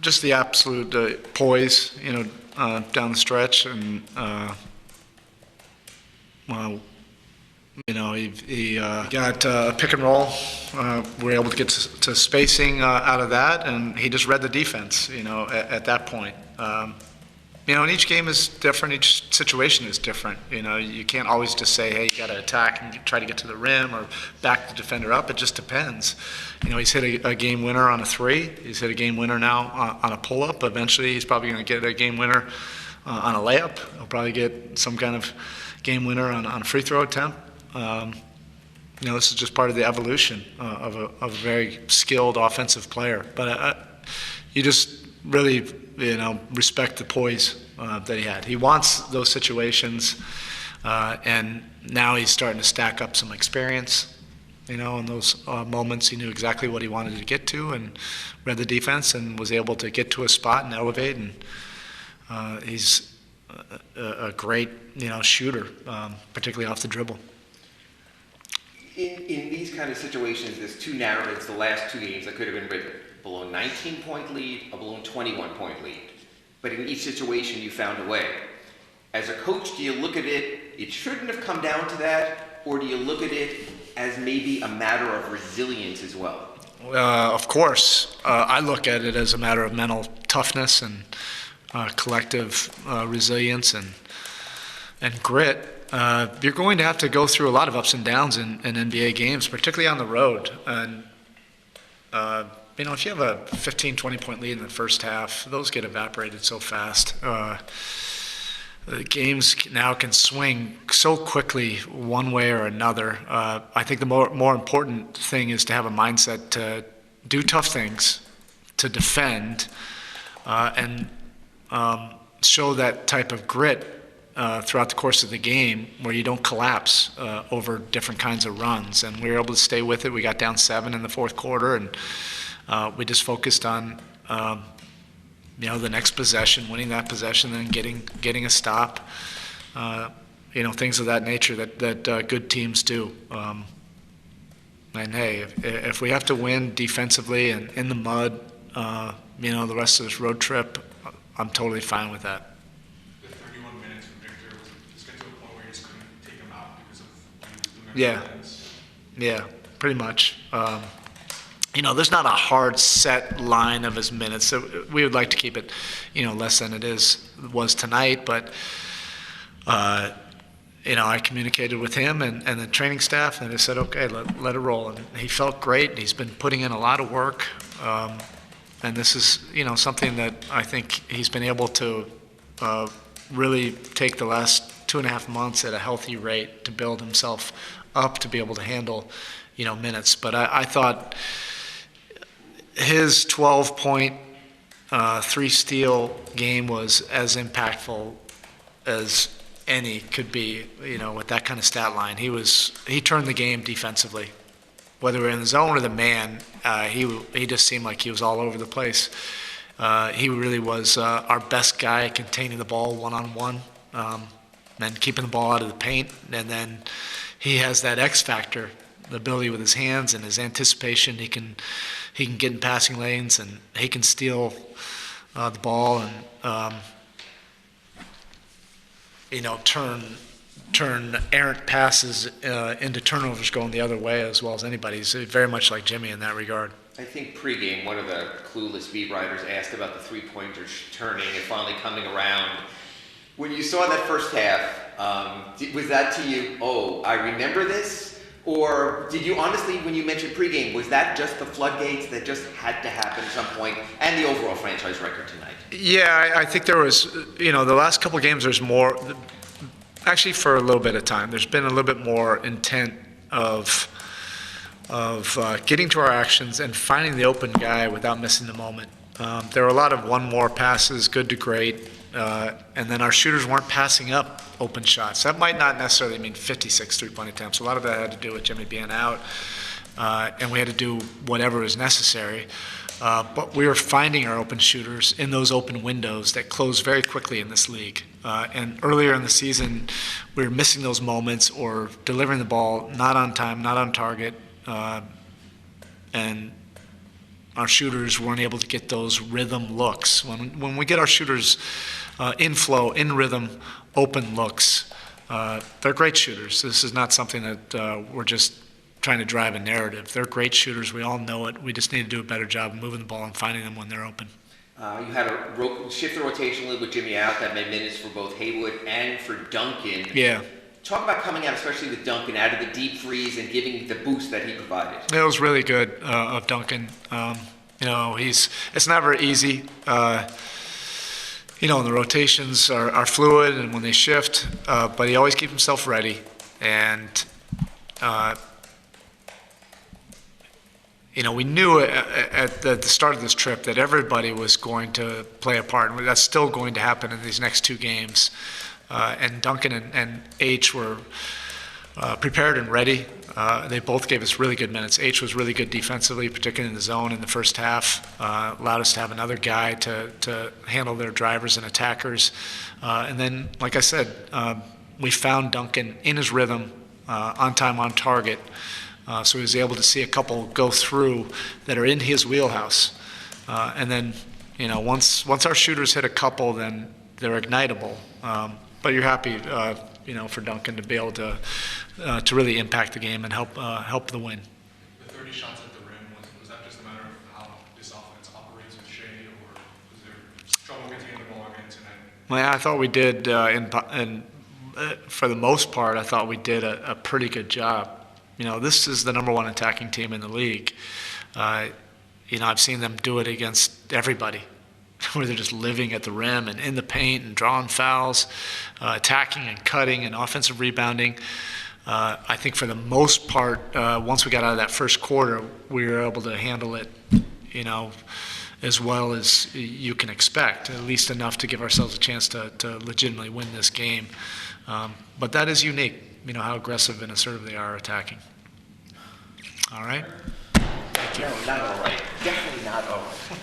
just the absolute poise, down the stretch, and well, he got pick and roll. We were able to get to spacing out of that, and he just read the defense, at that point. And each game is different. Each situation is different. You can't always just say, hey, you got to attack and try to get to the rim or back the defender up. It just depends. He's hit a game winner on a three. He's hit a game winner now on a pull-up. Eventually, he's probably going to get a game winner on a layup. He'll probably get some kind of game winner on a free throw attempt. This is just part of the evolution of a very skilled offensive player. But you just really, respect the poise that he had. He wants those situations, and now he's starting to stack up some experience. In those moments, he knew exactly what he wanted to get to and read the defense and was able to get to a spot and elevate. And he's a great, shooter, particularly off the dribble. In these kind of situations, there's two narratives the last two games that could have been written. Below 19-point lead, a below 21-point lead. But in each situation, you found a way. As a coach, do you look at it shouldn't have come down to that, or do you look at it as maybe a matter of resilience as well? Of course. I look at it as a matter of mental toughness and collective resilience and grit. You're going to have to go through a lot of ups and downs in NBA games, particularly on the road. And if you have a 15, 20-point lead in the first half, those get evaporated so fast. The games now can swing so quickly one way or another. I think the more important thing is to have a mindset to do tough things, to defend, and show that type of grit throughout the course of the game where you don't collapse over different kinds of runs. And we were able to stay with it. We got down 7 in the fourth quarter, and we just focused on the next possession, winning that possession, and getting a stop. Things of that nature that good teams do. And hey, if we have to win defensively and in the mud, the rest of this road trip, I'm totally fine with that. The 31 minutes from Victor, was it just get to a point where you just couldn't take him out because of the minutes? Yeah, pretty much. There's not a hard set line of his minutes. So we would like to keep it, less than it was tonight. But, I communicated with him and the training staff, and they said, okay, let it roll. And he felt great. He's been putting in a lot of work. And this is, something that I think he's been able to really take the last 2.5 months at a healthy rate to build himself up to be able to handle, minutes. But I thought his 12-point, 3-steal game was as impactful as any could be, with that kind of stat line. He turned the game defensively. Whether we're in the zone or the man, he just seemed like he was all over the place. He really was our best guy containing the ball one-on-one, and keeping the ball out of the paint. And then he has that X factor, the ability with his hands and his anticipation. He can get in passing lanes, and he can steal the ball and turn errant passes into turnovers going the other way as well as anybody. He's very much like Jimmy in that regard. I think pregame, one of the clueless beat writers asked about the three-pointers turning and finally coming around. When you saw that first half, was that to you, oh, I remember this? Or did you honestly, when you mentioned pregame, was that just the floodgates that just had to happen at some point, and the overall franchise record tonight? Yeah, I think there was, the last couple of games there's more, actually for a little bit of time, there's been a little bit more intent of getting to our actions and finding the open guy without missing the moment. There were a lot of one more passes, good to great, and then our shooters weren't passing up open shots. That might not necessarily mean 56 three-point attempts. A lot of that had to do with Jimmy being out, and we had to do whatever was necessary. But we were finding our open shooters in those open windows that close very quickly in this league. And earlier in the season, we were missing those moments or delivering the ball not on time, not on target. And our shooters weren't able to get those rhythm looks. When we get our shooters in flow, in rhythm, open looks, they're great shooters. This is not something that we're just trying to drive a narrative. They're great shooters. We all know it. We just need to do a better job of moving the ball and finding them when they're open. You had a shift the rotation a little with Jimmy out. That made minutes for both Haywood and for Duncan. Yeah. Talk about coming out, especially with Duncan, out of the deep freeze and giving the boost that he provided. It was really good of Duncan. It's never easy. The rotations are fluid and when they shift, but he always keeps himself ready. And, we knew at the start of this trip that everybody was going to play a part. And that's still going to happen in these next two games. And Duncan and H were prepared and ready. They both gave us really good minutes. H was really good defensively, particularly in the zone in the first half. Allowed us to have another guy to handle their drivers and attackers. And then, like I said, we found Duncan in his rhythm, on time, on target. So he was able to see a couple go through that are in his wheelhouse. And then, once our shooters hit a couple, then they're ignitable. But you're happy, for Duncan to be able to really impact the game and help the win. The 30 shots at the rim, was that just a matter of how this offense operates with Shea, or was there trouble getting the ball again tonight? Well, I thought we did, for the most part, I thought we did a pretty good job. This is the number one attacking team in the league. I've seen them do it against everybody, where they're just living at the rim and in the paint and drawing fouls, attacking and cutting and offensive rebounding. I think for the most part, once we got out of that first quarter, we were able to handle it, as well as you can expect, at least enough to give ourselves a chance to legitimately win this game. But that is unique, how aggressive and assertive they are attacking. All right? No, not all right. Definitely not all right.